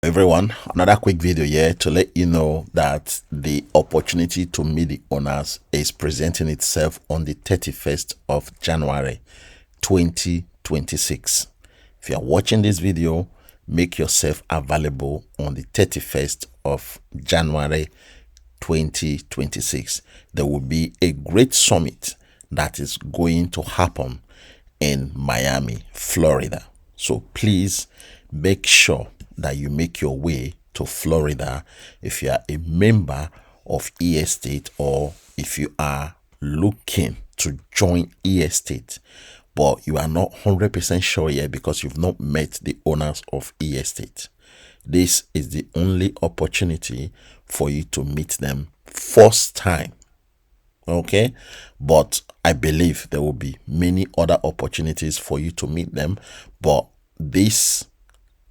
Everyone, another quick video here to let you know that the opportunity to meet the owners is presenting itself on the 31st of January 2026. If you are watching this video, make yourself available on the 31st of January 2026. There will be a great summit that is going to happen in Miami, Florida. So please make sure that you make your way to Florida if you are a member of eEstate, or if you are looking to join eEstate but you are not 100% sure yet because you've not met the owners of eEstate. This is the only opportunity for you to meet them first time. Okay, but I believe there will be many other opportunities for you to meet them, but this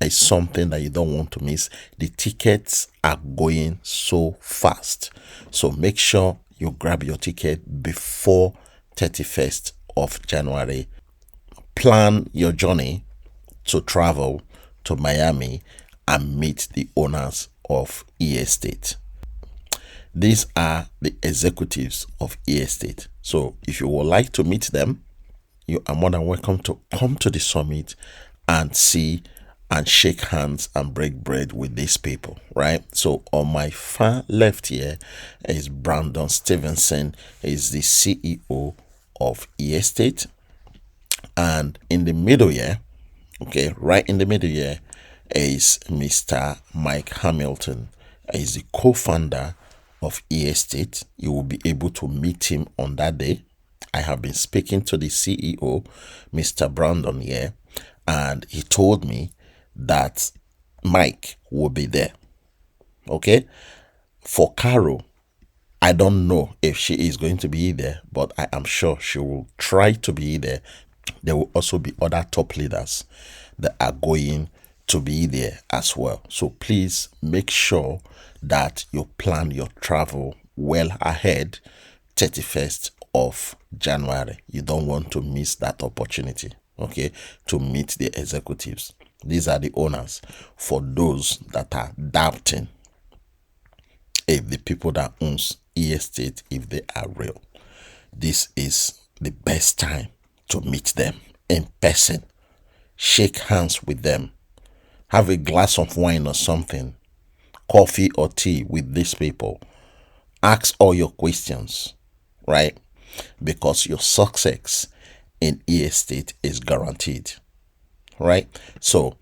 is something that you don't want to miss. The tickets are going so fast, so make sure you grab your ticket before 31st of January. Plan your journey to travel to Miami and meet the owners of eEstate. These are the executives of eEstate. So if you would like to meet them, you are more than welcome to come to the summit and see and shake hands and break bread with these people, right? So on my far left here is Brandon Stevenson. He's the CEO of eEstate. And in the middle here, okay, right in the middle here is Mr. Mike Hamilton. He's the co-founder of eEstate. You will be able to meet him on that day. I have been speaking to the CEO, Mr. Brandon here, and he told me that Mike will be there. Okay, for Carol, I don't know if she is going to be there, but I am sure she will try to be there. There will also be other top leaders that are going to be there as well. So please make sure that you plan your travel well ahead. 31st of January. You don't want to miss that opportunity, okay, to meet the executives. These are the owners. For those that are doubting if the people that owns eEstate, if they are real, this is the best time to meet them in person. Shake hands with them. Have a glass of wine or something, coffee or tea with these people. Ask all your questions, right? Because your success in eEstate is guaranteed, right? So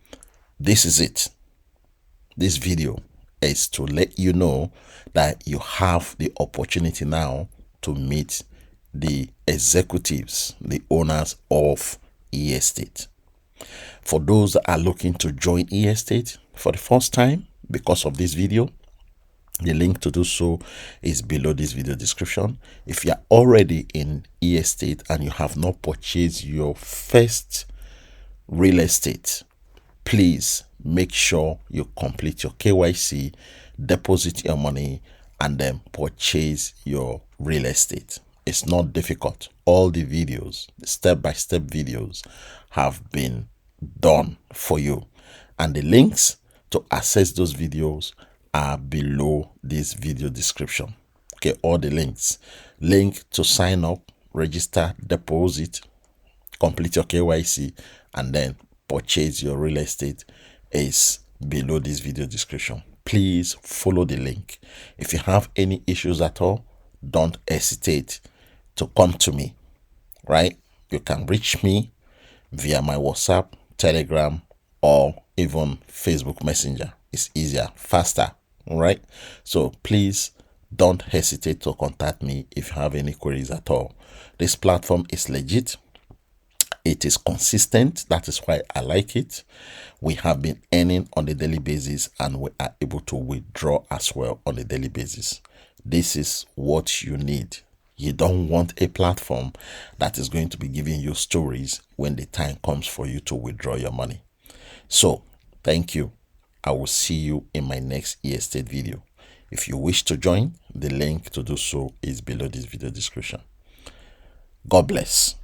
this is it. This video is to let you know that you have the opportunity now to meet the executives, the owners of eEstate. For those that are looking to join eEstate for the first time because of this video, the link to do so is below this video description. If you are already in eEstate and you have not purchased your first real estate, please make sure you complete your KYC, deposit your money, and then purchase your real estate. It's not difficult. All the videos, the step-by-step videos, have been done for you, and the links to access those videos are below this video description. Okay, all the links. Link to sign up, register, deposit, complete your KYC, and then purchase your real estate is below this video description. Please follow the link. If you have any issues at all, don't hesitate to come to me, right? You can reach me via my WhatsApp, Telegram, or even Facebook Messenger. It's easier, faster, all right? So please don't hesitate to contact me if you have any queries at all. This platform is legit. It is consistent. That is why I like it. We have been earning on a daily basis, and we are able to withdraw as well on a daily basis. This is what you need. You don't want a platform that is going to be giving you stories when the time comes for you to withdraw your money. So, thank you. I will see you in my next eEstate video. If you wish to join, the link to do so is below this video description. God bless.